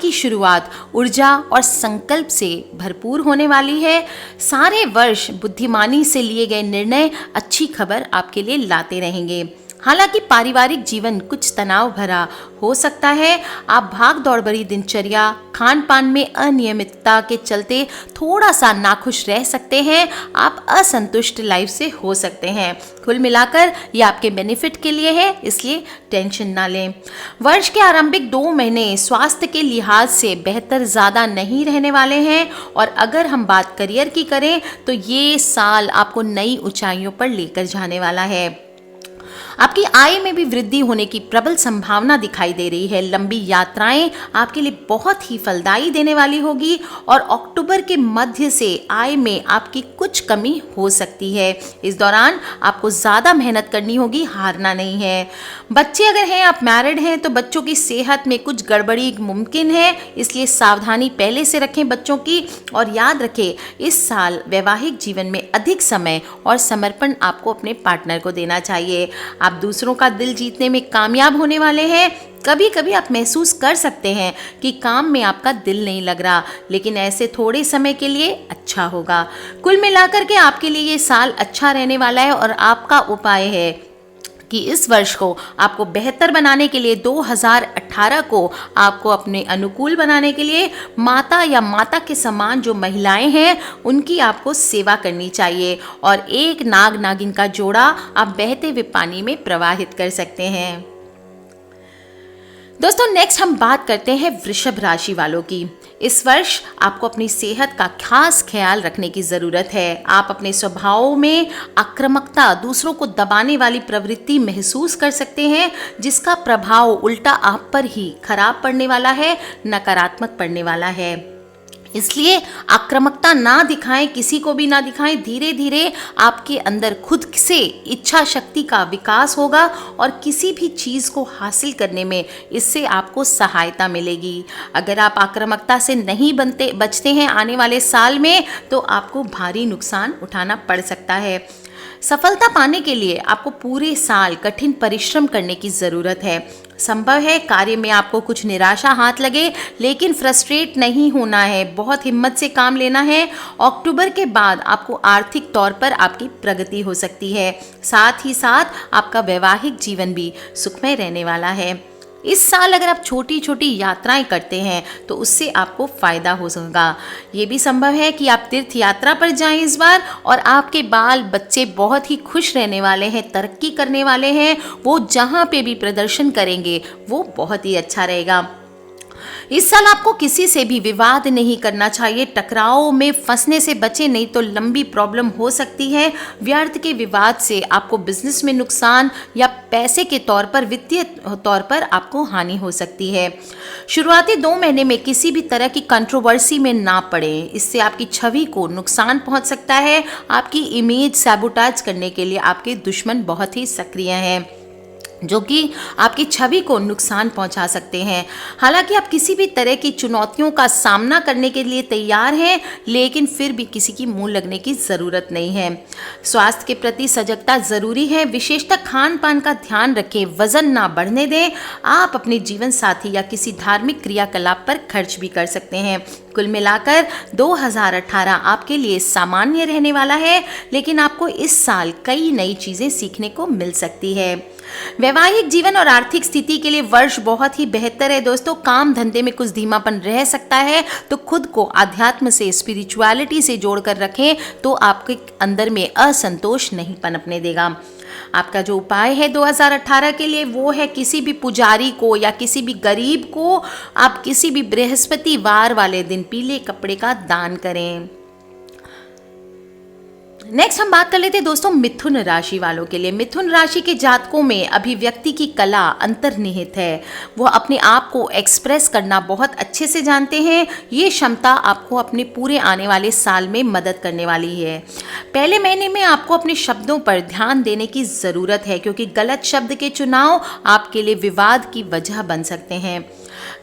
की शुरुआत ऊर्जा और संकल्प से भरपूर होने वाली है। सारे वर्ष बुद्धिमानी से लिए गए निर्णय अच्छी खबर आपके लिए लाते रहेंगे। हालांकि पारिवारिक जीवन कुछ तनाव भरा हो सकता है। आप भाग दौड़ भरी दिनचर्या, खान पान में अनियमितता के चलते थोड़ा सा नाखुश रह सकते हैं। आप असंतुष्ट लाइफ से हो सकते हैं। कुल मिलाकर ये आपके बेनिफिट के लिए है, इसलिए टेंशन ना लें। वर्ष के आरंभिक 2 महीने स्वास्थ्य के लिहाज से बेहतर ज़्यादा नहीं रहने वाले हैं। और अगर हम बात करियर की करें तो ये साल आपको नई ऊंचाइयों पर लेकर जाने वाला है। आपकी आय में भी वृद्धि होने की प्रबल संभावना दिखाई दे रही है। लंबी यात्राएं आपके लिए बहुत ही फलदायी देने वाली होगी और अक्टूबर के मध्य से आय में आपकी कुछ कमी हो सकती है। इस दौरान आपको ज़्यादा मेहनत करनी होगी, हारना नहीं है। बच्चे अगर हैं, आप मैरिड हैं, तो बच्चों की सेहत में कुछ गड़बड़ी मुमकिन है, इसलिए सावधानी पहले से रखें बच्चों की। और याद रखें, इस साल वैवाहिक जीवन में अधिक समय और समर्पण आपको अपने पार्टनर को देना चाहिए। आप दूसरों का दिल जीतने में कामयाब होने वाले हैं। कभी कभी आप महसूस कर सकते हैं कि काम में आपका दिल नहीं लग रहा, लेकिन ऐसे थोड़े समय के लिए अच्छा होगा। कुल मिलाकर के आपके लिए ये साल अच्छा रहने वाला है और आपका उपाय है कि इस वर्ष को आपको बेहतर बनाने के लिए 2018 को आपको अपने अनुकूल बनाने के लिए माता या माता के समान जो महिलाएं हैं उनकी आपको सेवा करनी चाहिए और एक नाग नागिन का जोड़ा आप बहते हुए पानी में प्रवाहित कर सकते हैं। दोस्तों, नेक्स्ट हम बात करते हैं वृषभ राशि वालों की। इस वर्ष आपको अपनी सेहत का खास ख्याल रखने की ज़रूरत है। आप अपने स्वभाव में आक्रामकता, दूसरों को दबाने वाली प्रवृत्ति महसूस कर सकते हैं, जिसका प्रभाव उल्टा आप पर ही खराब पड़ने वाला है, नकारात्मक पड़ने वाला है। इसलिए आक्रामकता ना दिखाएं, किसी को भी ना दिखाएं। धीरे धीरे आपके अंदर खुद से इच्छा शक्ति का विकास होगा और किसी भी चीज़ को हासिल करने में इससे आपको सहायता मिलेगी। अगर आप आक्रामकता से नहीं बचते हैं आने वाले साल में, तो आपको भारी नुकसान उठाना पड़ सकता है। सफलता पाने के लिए आपको पूरे साल कठिन परिश्रम करने की ज़रूरत है। संभव है कार्य में आपको कुछ निराशा हाथ लगे, लेकिन फ्रस्ट्रेट नहीं होना है, बहुत हिम्मत से काम लेना है। अक्टूबर के बाद आपको आर्थिक तौर पर आपकी प्रगति हो सकती है। साथ ही साथ आपका वैवाहिक जीवन भी सुखमय रहने वाला है। इस साल अगर आप छोटी छोटी यात्राएं करते हैं तो उससे आपको फ़ायदा हो सकेगा। ये भी संभव है कि आप तीर्थ यात्रा पर जाएं इस बार, और आपके बाल बच्चे बहुत ही खुश रहने वाले हैं, तरक्की करने वाले हैं। वो जहाँ पे भी प्रदर्शन करेंगे वो बहुत ही अच्छा रहेगा। इस साल आपको किसी से भी विवाद नहीं करना चाहिए। टकराव में फंसने से बचे, नहीं तो लंबी प्रॉब्लम हो सकती है। व्यर्थ के विवाद से आपको बिजनेस में नुकसान या पैसे के तौर पर, वित्तीय तौर पर आपको हानि हो सकती है। शुरुआती 2 महीने में किसी भी तरह की कंट्रोवर्सी में ना पड़े, इससे आपकी छवि को नुकसान पहुंच सकता है। आपकी इमेज सैबोटाज करने के लिए आपके दुश्मन बहुत ही सक्रिय हैं, जो कि आपकी छवि को नुकसान पहुंचा सकते हैं। हालांकि आप किसी भी तरह की चुनौतियों का सामना करने के लिए तैयार हैं, लेकिन फिर भी किसी की मुंह लगने की ज़रूरत नहीं है। स्वास्थ्य के प्रति सजगता ज़रूरी है। विशेषतः खान पान का ध्यान रखें, वजन ना बढ़ने दें। आप अपने जीवन साथी या किसी धार्मिक क्रियाकलाप पर खर्च भी कर सकते हैं। कुल मिलाकर 2018 आपके लिए सामान्य रहने वाला है, लेकिन आपको इस साल कई नई चीज़ें सीखने को मिल सकती है। वैवाहिक जीवन और आर्थिक स्थिति के लिए वर्ष बहुत ही बेहतर है दोस्तों। काम धंधे में कुछ धीमापन रह सकता है, तो खुद को आध्यात्म से, स्पिरिचुअलिटी से जोड़कर रखें, तो आपके अंदर में असंतोष नहीं पनपने देगा। आपका जो उपाय है 2018 के लिए वो है, किसी भी पुजारी को या किसी भी गरीब को आप किसी भी बृहस्पतिवार वाले दिन पीले कपड़े का दान करें। नेक्स्ट हम बात कर लेते हैं दोस्तों मिथुन राशि वालों के लिए। मिथुन राशि के जातकों में अभिव्यक्ति की कला अंतर्निहित है। वो अपने आप को एक्सप्रेस करना बहुत अच्छे से जानते हैं। ये क्षमता आपको अपने पूरे आने वाले साल में मदद करने वाली है। पहले महीने में आपको अपने शब्दों पर ध्यान देने की ज़रूरत है, क्योंकि गलत शब्द के चुनाव आपके लिए विवाद की वजह बन सकते हैं।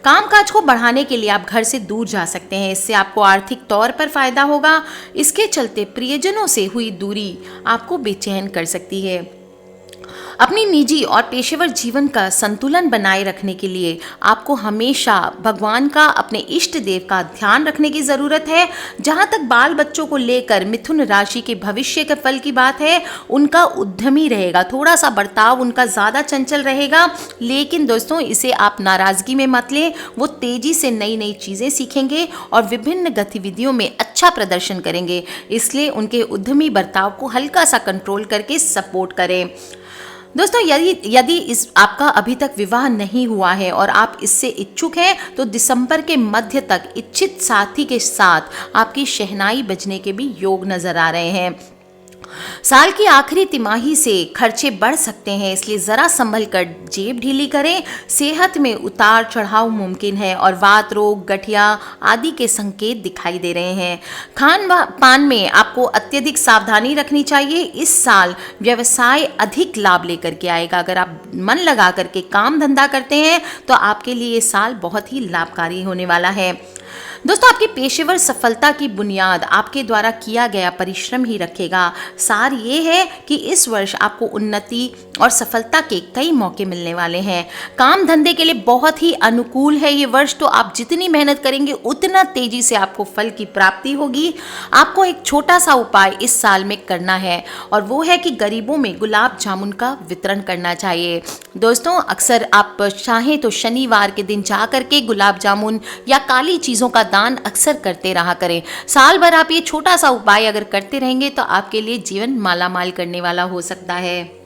कामकाज को बढ़ाने के लिए आप घर से दूर जा सकते हैं, इससे आपको आर्थिक तौर पर फायदा होगा। इसके चलते प्रियजनों से हुई दूरी आपको बेचैन कर सकती है। अपनी निजी और पेशेवर जीवन का संतुलन बनाए रखने के लिए आपको हमेशा भगवान का, अपने इष्ट देव का ध्यान रखने की ज़रूरत है। जहाँ तक बाल बच्चों को लेकर मिथुन राशि के भविष्य के फल की बात है, उनका उद्यमी रहेगा, थोड़ा सा बर्ताव उनका ज़्यादा चंचल रहेगा, लेकिन दोस्तों इसे आप नाराज़गी में मत लें। वो तेज़ी से नई नई चीज़ें सीखेंगे और विभिन्न गतिविधियों में अच्छा प्रदर्शन करेंगे, इसलिए उनके उद्यमी बर्ताव को हल्का सा कंट्रोल करके सपोर्ट करें। दोस्तों यदि इस आपका अभी तक विवाह नहीं हुआ है और आप इससे इच्छुक हैं, तो दिसंबर के मध्य तक इच्छित साथी के साथ आपकी शहनाई बजने के भी योग नजर आ रहे हैं। साल की आखिरी तिमाही से खर्चे बढ़ सकते हैं, इसलिए ज़रा संभल कर जेब ढीली करें। सेहत में उतार चढ़ाव मुमकिन है और वात रोग, गठिया आदि के संकेत दिखाई दे रहे हैं। खान पान में आपको अत्यधिक सावधानी रखनी चाहिए। इस साल व्यवसाय अधिक लाभ लेकर के आएगा। अगर आप मन लगा करके काम धंधा करते हैं तो आपके लिए ये साल बहुत ही लाभकारी होने वाला है। दोस्तों आपकी पेशेवर सफलता की बुनियाद आपके द्वारा किया गया परिश्रम ही रखेगा। सार ये है कि इस वर्ष आपको उन्नति और सफलता के कई मौके मिलने वाले हैं। काम धंधे के लिए बहुत ही अनुकूल है ये वर्ष, तो आप जितनी मेहनत करेंगे उतना तेजी से आपको फल की प्राप्ति होगी। आपको एक छोटा सा उपाय इस साल में करना है और वो है कि गरीबों में गुलाब जामुन का वितरण करना चाहिए। दोस्तों अक्सर आप चाहें तो शनिवार के दिन जा करके गुलाब जामुन या काली चीज़ों का दान अक्सर करते रहा करें। साल भर आप ये छोटा सा उपाय अगर करते रहेंगे तो आपके लिए जीवन मालामाल करने वाला हो सकता है।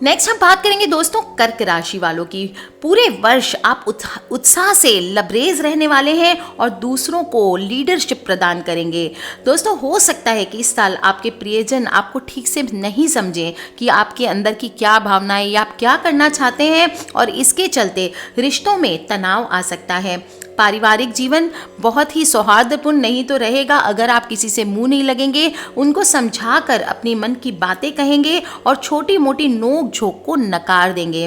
नेक्स्ट हम बात करेंगे दोस्तों कर्क राशि वालों की। पूरे वर्ष आप उत्साह से लबरेज रहने वाले हैं और दूसरों को लीडरशिप प्रदान करेंगे। दोस्तों हो सकता है कि इस साल आपके प्रियजन आपको ठीक से नहीं समझें कि आपके अंदर की क्या भावनाएं या आप क्या करना चाहते हैं, और इसके चलते रिश्तों में तनाव आ सकता है। पारिवारिक जीवन बहुत ही सौहार्दपूर्ण नहीं तो रहेगा अगर आप किसी से मुंह नहीं लगेंगे, उनको समझाकर अपनी मन की बातें कहेंगे और छोटी मोटी नोक झोंक को नकार देंगे।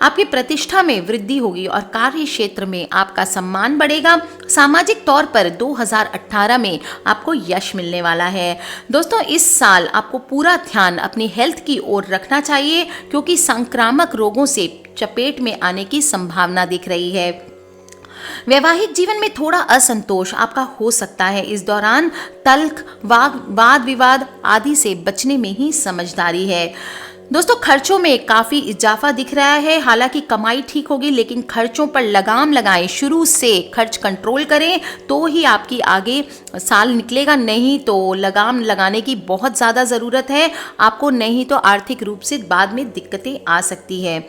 आपकी प्रतिष्ठा में वृद्धि होगी और कार्य क्षेत्र में आपका सम्मान बढ़ेगा। सामाजिक तौर पर 2018 में आपको यश मिलने वाला है। दोस्तों इस साल आपको पूरा ध्यान अपनी हेल्थ की ओर रखना चाहिए, क्योंकि संक्रामक रोगों से चपेट में आने की संभावना दिख रही है। वैवाहिक जीवन में थोड़ा असंतोष आपका हो सकता है। इस दौरान तल्ख, वाद विवाद आदि से बचने में ही समझदारी है। दोस्तों खर्चों में काफ़ी इजाफा दिख रहा है। हालांकि कमाई ठीक होगी, लेकिन खर्चों पर लगाम लगाएं। शुरू से खर्च कंट्रोल करें तो ही आपकी आगे साल निकलेगा, नहीं तो लगाम लगाने की बहुत ज़्यादा ज़रूरत है आपको, नहीं तो आर्थिक रूप से बाद में दिक्कतें आ सकती है।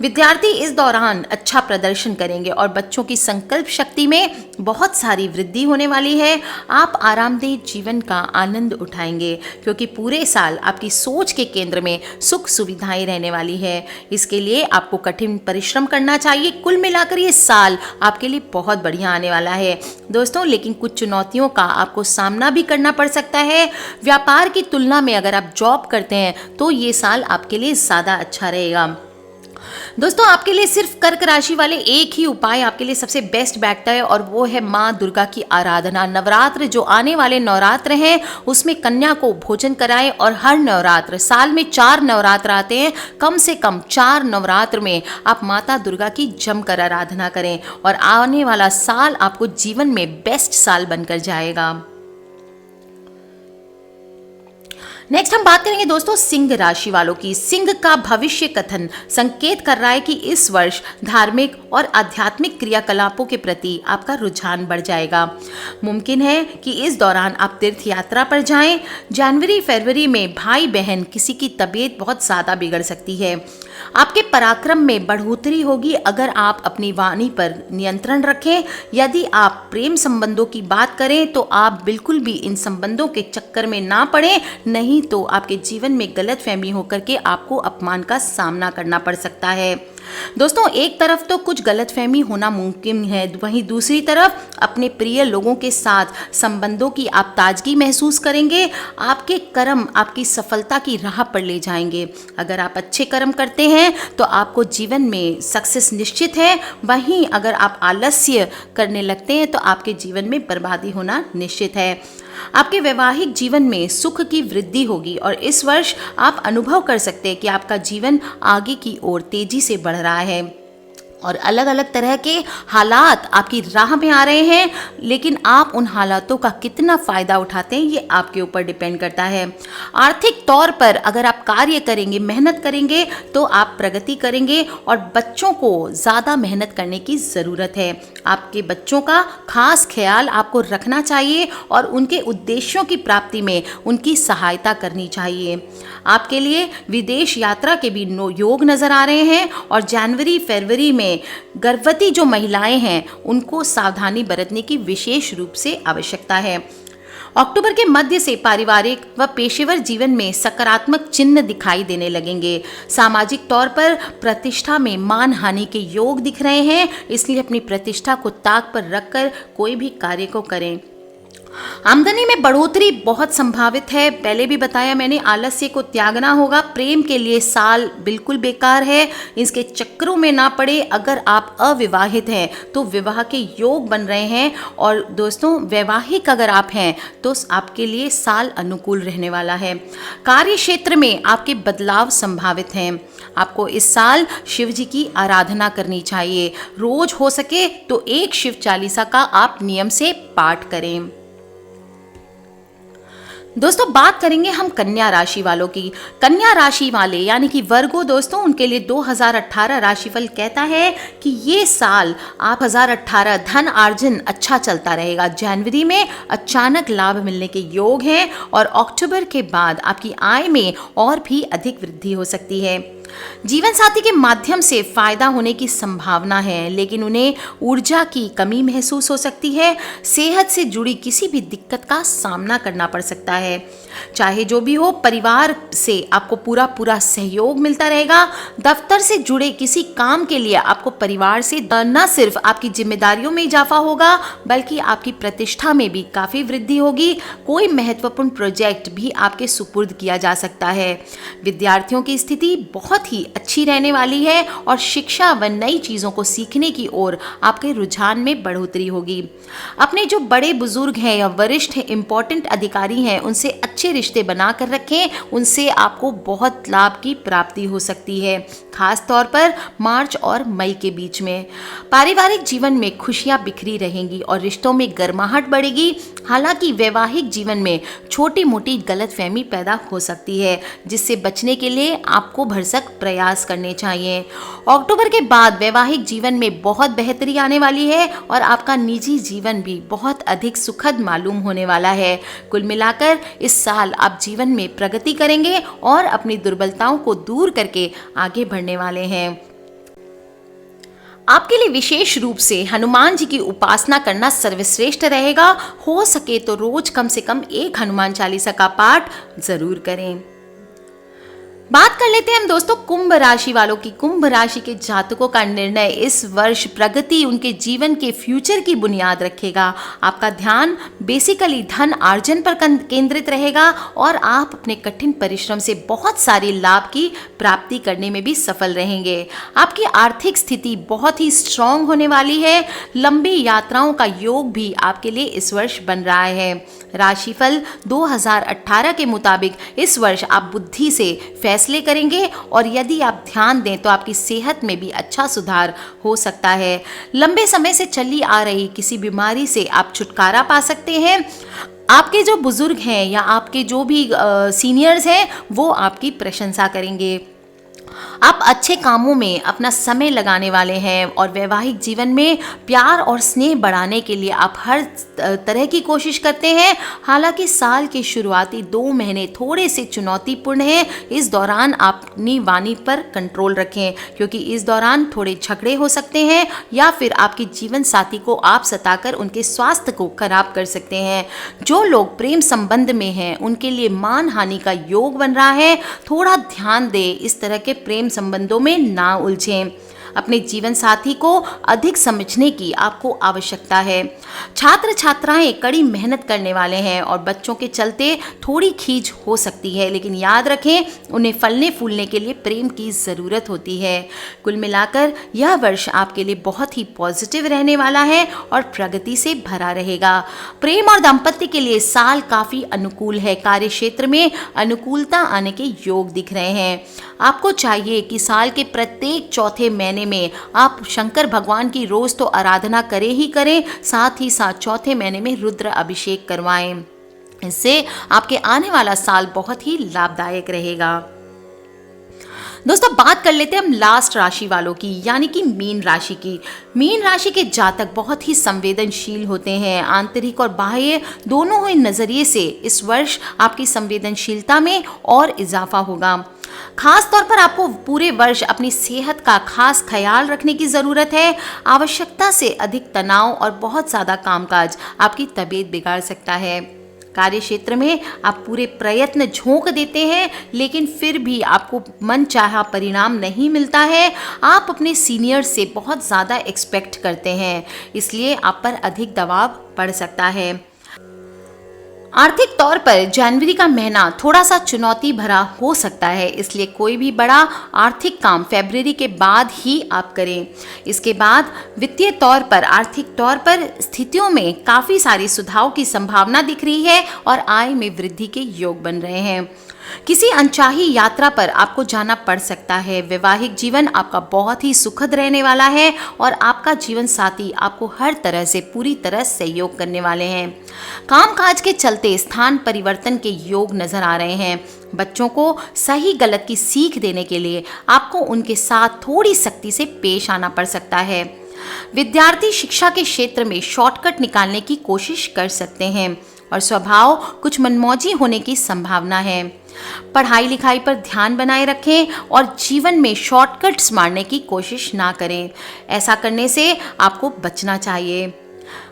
विद्यार्थी इस दौरान अच्छा प्रदर्शन करेंगे और बच्चों की संकल्प शक्ति में बहुत सारी वृद्धि होने वाली है। आप आरामदेह जीवन का आनंद उठाएंगे, क्योंकि पूरे साल आपकी सोच के केंद्र में सुख सुविधाएं रहने वाली है। इसके लिए आपको कठिन परिश्रम करना चाहिए। कुल मिलाकर ये साल आपके लिए बहुत बढ़िया आने वाला है दोस्तों, लेकिन कुछ चुनौतियों का आपको सामना भी करना पड़ सकता है। व्यापार की तुलना में अगर आप जॉब करते हैं तो ये साल आपके लिए ज़्यादा अच्छा रहेगा। दोस्तों आपके लिए सिर्फ कर्क राशि वाले एक ही उपाय आपके लिए सबसे बेस्ट बैठता है, और वो है माँ दुर्गा की आराधना। नवरात्र जो आने वाले नवरात्र हैं उसमें कन्या को भोजन कराएं, और हर नवरात्र, साल में 4 नवरात्र आते हैं, कम से कम 4 नवरात्र में आप माता दुर्गा की जमकर आराधना करें, और आने वाला साल आपको जीवन में बेस्ट साल बनकर जाएगा। नेक्स्ट हम बात करेंगे दोस्तों सिंह राशि वालों की। सिंह का भविष्य कथन संकेत कर रहा है कि इस वर्ष धार्मिक और आध्यात्मिक क्रियाकलापों के प्रति आपका रुझान बढ़ जाएगा। मुमकिन है कि इस दौरान आप तीर्थ यात्रा पर जाएं। जनवरी फरवरी में भाई बहन किसी की तबीयत बहुत ज़्यादा बिगड़ सकती है। आपके पराक्रम में बढ़ोतरी होगी अगर आप अपनी वाणी पर नियंत्रण रखें। यदि आप प्रेम संबंधों की बात करें तो आप बिल्कुल भी इन संबंधों के चक्कर में ना पड़ें, नहीं तो आपके जीवन में गलतफहमी होकर के आपको अपमान का सामना करना पड़ सकता है। दोस्तों एक तरफ तो कुछ गलतफहमी होना मुमकिन है, वहीं दूसरी तरफ अपने प्रिय लोगों के साथ संबंधों की आप ताजगी महसूस करेंगे। आपके कर्म आपकी सफलता की राह पर ले जाएंगे। अगर आप अच्छे कर्म करते हैं तो आपको जीवन में सक्सेस निश्चित है, वहीं अगर आप आलस्य करने लगते हैं तो आपके जीवन में बर्बादी होना निश्चित है। आपके वैवाहिक जीवन में सुख की वृद्धि होगी और इस वर्ष आप अनुभव कर सकते हैं कि आपका जीवन आगे की ओर तेजी से बढ़ रहा है और अलग अलग तरह के हालात आपकी राह में आ रहे हैं, लेकिन आप उन हालातों का कितना फ़ायदा उठाते हैं ये आपके ऊपर डिपेंड करता है। आर्थिक तौर पर अगर आप कार्य करेंगे, मेहनत करेंगे तो आप प्रगति करेंगे और बच्चों को ज़्यादा मेहनत करने की ज़रूरत है। आपके बच्चों का खास ख्याल आपको रखना चाहिए और उनके उद्देश्यों की प्राप्ति में उनकी सहायता करनी चाहिए। आपके लिए विदेश यात्रा के भी योग नज़र आ रहे हैं और जनवरी फरवरी में गर्भवती जो महिलाएं हैं उनको सावधानी बरतने की विशेष रूप से आवश्यकता है। अक्टूबर के मध्य से पारिवारिक व पेशेवर जीवन में सकारात्मक चिन्ह दिखाई देने लगेंगे। सामाजिक तौर पर प्रतिष्ठा में मान हानि के योग दिख रहे हैं, इसलिए अपनी प्रतिष्ठा को ताक पर रखकर कोई भी कार्य को करें। आमदनी में बढ़ोतरी बहुत संभावित है। पहले भी बताया मैंने, आलस्य को त्यागना होगा। प्रेम के लिए साल बिल्कुल बेकार है, इसके चक्करों में ना पड़े। अगर आप अविवाहित हैं तो विवाह के योग बन रहे हैं और दोस्तों वैवाहिक अगर आप हैं तो आपके लिए साल अनुकूल रहने वाला है। कार्य क्षेत्र में आपके बदलाव संभावित हैं। आपको इस साल शिव जी की आराधना करनी चाहिए। रोज हो सके तो एक शिव चालीसा का आप नियम से पाठ करें। दोस्तों बात करेंगे हम कन्या राशि वालों की। कन्या राशि वाले यानी कि वर्गो दोस्तों, उनके लिए 2018 राशिफल कहता है कि ये साल आप 2018 धन आर्जन अच्छा चलता रहेगा। जनवरी में अचानक लाभ मिलने के योग हैं और अक्टूबर के बाद आपकी आय में और भी अधिक वृद्धि हो सकती है। जीवन साथी के माध्यम से फायदा होने की संभावना है, लेकिन उन्हें ऊर्जा की कमी महसूस हो सकती है। सेहत से जुड़ी किसी भी दिक्कत का सामना करना पड़ सकता है। चाहे जो भी हो, परिवार से आपको पूरा सहयोग मिलता रहेगा। दफ्तर से जुड़े किसी काम के लिए आपको परिवार से न सिर्फ आपकी जिम्मेदारियों में इजाफा होगा बल्कि आपकी प्रतिष्ठा में भी काफ़ी वृद्धि होगी। कोई महत्वपूर्ण प्रोजेक्ट भी आपके सुपुर्द किया जा सकता है। विद्यार्थियों की स्थिति बहुत ही अच्छी रहने वाली है और शिक्षा व नई चीज़ों को सीखने की ओर आपके रुझान में बढ़ोतरी होगी। अपने जो बड़े बुजुर्ग हैं या वरिष्ठ इंपॉर्टेंट अधिकारी हैं उनसे अच्छे रिश्ते बना कर रखें, उनसे आपको बहुत लाभ की प्राप्ति हो सकती है, खास तौर पर मार्च और मई के बीच में। पारिवारिक जीवन में खुशियां बिखरी रहेंगी और रिश्तों में गर्माहट बढ़ेगी। हालांकि वैवाहिक जीवन में छोटी मोटी गलतफहमी पैदा हो सकती है, जिससे बचने के लिए आपको भरसक प्रयास करने चाहिए। अक्टूबर के बाद वैवाहिक जीवन में बहुत बेहतरी आने वाली है और आपका निजी जीवन भी बहुत अधिक सुखद मालूम होने वाला है। कुल मिलाकर इस साल आप जीवन में प्रगति करेंगे और अपनी दुर्बलताओं को दूर करके आगे बढ़ने वाले हैं। आपके लिए विशेष रूप से हनुमान जी की उपासना करना सर्वश्रेष्ठ रहेगा। हो सके तो रोज कम से कम एक हनुमान चालीसा का पाठ जरूर करें। बात कर लेते हैं हम दोस्तों कुंभ राशि वालों की। कुंभ राशि के जातकों का निर्णय इस वर्ष प्रगति उनके जीवन के फ्यूचर की बुनियाद रखेगा। आपका ध्यान बेसिकली धन आर्जन पर केंद्रित रहेगा और आप अपने कठिन परिश्रम से बहुत सारे लाभ की प्राप्ति करने में भी सफल रहेंगे। आपकी आर्थिक स्थिति बहुत ही स्ट्रांग होने वाली है। लंबी यात्राओं का योग भी आपके लिए इस वर्ष बन रहा है। राशिफल 2018 के मुताबिक इस वर्ष आप बुद्धि से फैसले करेंगे और यदि आप ध्यान दें तो आपकी सेहत में भी अच्छा सुधार हो सकता है। लंबे समय से चली आ रही किसी बीमारी से आप छुटकारा पा सकते हैं। आपके जो बुजुर्ग हैं या आपके जो भी सीनियर्स हैं वो आपकी प्रशंसा करेंगे। आप अच्छे कामों में अपना समय लगाने वाले हैं और वैवाहिक जीवन में प्यार और स्नेह बढ़ाने के लिए आप हर तरह की कोशिश करते हैं। हालांकि साल के शुरुआती 2 महीने थोड़े से चुनौतीपूर्ण हैं। इस दौरान आप अपनी वाणी पर कंट्रोल रखें, क्योंकि इस दौरान थोड़े झगड़े हो सकते हैं या फिर आपके जीवन साथी को आप सताकर उनके स्वास्थ्य को खराब कर सकते हैं। जो लोग प्रेम संबंध में हैं उनके लिए मान हानि का योग बन रहा है। थोड़ा ध्यान दें, इस तरह के प्रेम संबंधों में ना उलझें। अपने जीवन साथी को अधिक समझने की आपको आवश्यकता है। छात्र छात्राएं कड़ी मेहनत करने वाले हैं और बच्चों के चलते थोड़ी खींच हो सकती है, लेकिन याद रखें उन्हें फलने फूलने के लिए प्रेम की ज़रूरत होती है। कुल मिलाकर यह वर्ष आपके लिए बहुत ही पॉजिटिव रहने वाला है और प्रगति से भरा रहेगा। प्रेम और दाम्पत्य के लिए साल काफ़ी अनुकूल है। कार्य क्षेत्र में अनुकूलता आने के योग दिख रहे हैं। आपको चाहिए कि साल के प्रत्येक चौथे महीने में आप शंकर भगवान की रोज तो आराधना करें ही करें, साथ ही साथ चौथे महीने में रुद्र अभिषेक करवाएं। इससे आपके आने वाला साल बहुत ही लाभदायक रहेगा। दोस्तों, बात कर लेते हैं हम लास्ट राशि वालों की, यानी कि मीन राशि की। मीन राशि के जातक बहुत ही संवेदनशील होते हैं। आंतरिक और बाह्य दोनों ही नजरिए से इस वर्ष आपकी संवेदनशीलता में और इजाफा होगा। खास तौर पर आपको पूरे वर्ष अपनी सेहत का खास ख्याल रखने की ज़रूरत है। आवश्यकता से अधिक तनाव और बहुत ज़्यादा कामकाज आपकी तबीयत बिगाड़ सकता है। कार्य क्षेत्र में आप पूरे प्रयत्न झोंक देते हैं, लेकिन फिर भी आपको मनचाहा परिणाम नहीं मिलता है। आप अपने सीनियर से बहुत ज़्यादा एक्सपेक्ट करते हैं, इसलिए आप पर अधिक दबाव पड़ सकता है। आर्थिक तौर पर जनवरी का महीना थोड़ा सा चुनौती भरा हो सकता है, इसलिए कोई भी बड़ा आर्थिक काम फरवरी के बाद ही आप करें। इसके बाद वित्तीय तौर पर आर्थिक तौर पर स्थितियों में काफ़ी सारी सुधार की संभावना दिख रही है और आय में वृद्धि के योग बन रहे हैं। किसी अनचाही यात्रा पर आपको जाना पड़ सकता है। वैवाहिक जीवन आपका बहुत ही सुखद रहने वाला है और आपका जीवन साथी आपको हर तरह से पूरी तरह सहयोग करने वाले हैं। कामकाज के चलते स्थान परिवर्तन के योग नजर आ रहे हैं। बच्चों को सही गलत की सीख देने के लिए आपको उनके साथ थोड़ी सख्ती से पेश आना पड़ सकता है। विद्यार्थी शिक्षा के क्षेत्र में शॉर्टकट निकालने की कोशिश कर सकते हैं और स्वभाव कुछ मनमौजी होने की संभावना है। पढ़ाई लिखाई पर ध्यान बनाए रखें और जीवन में शॉर्टकट्स मारने की कोशिश ना करें। ऐसा करने से आपको बचना चाहिए।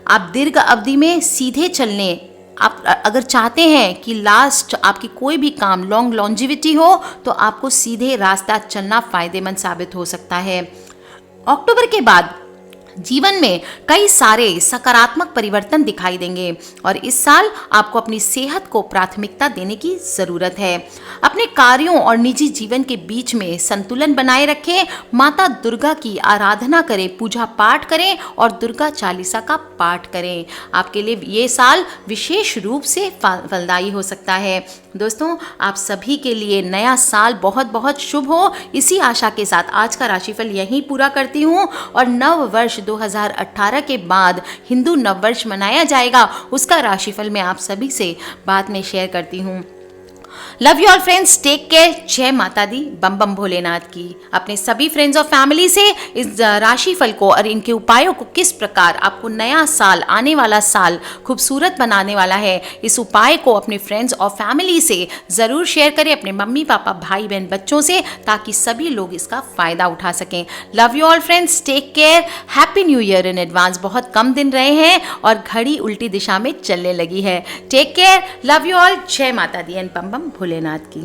आप दीर्घ अवधि में सीधे चलने आप अगर चाहते हैं कि लास्ट आपकी कोई भी काम लॉन्ग लॉन्जिविटी हो, तो आपको सीधे रास्ता चलना फायदेमंद साबित हो सकता है। अक्टूबर के बाद जीवन में कई सारे सकारात्मक परिवर्तन दिखाई देंगे और इस साल आपको अपनी सेहत को प्राथमिकता देने की ज़रूरत है। अपने कार्यों और निजी जीवन के बीच में संतुलन बनाए रखें। माता दुर्गा की आराधना करें, पूजा पाठ करें और दुर्गा चालीसा का पाठ करें। आपके लिए ये साल विशेष रूप से फलदायी हो सकता है। दोस्तों, आप सभी के लिए नया साल बहुत बहुत शुभ हो। इसी आशा के साथ आज का राशिफल यहीं पूरा करती हूँ और नव वर्ष 2018 के बाद हिंदू नववर्ष मनाया जाएगा, उसका राशिफल मैं आप सभी से बाद में शेयर करती हूँ। Love you all friends, take care. जय माता दी, बम बम भोलेनाथ की। अपने सभी फ्रेंड्स और फैमिली से इस राशिफल को और इनके उपायों को किस प्रकार आपको नया साल, आने वाला साल खूबसूरत बनाने वाला है, इस उपाय को अपने फ्रेंड्स और फैमिली से ज़रूर शेयर करें, अपने मम्मी पापा भाई बहन बच्चों से, ताकि सभी लोग इसका फ़ायदा उठा सकें। Love you all friends, take care. Happy new year in advance. बहुत कम दिन रहे हैं और घड़ी उल्टी दिशा में चलने लगी है। Take care, love you all. जय माता दी एंड बम बम भोलेनाथ की।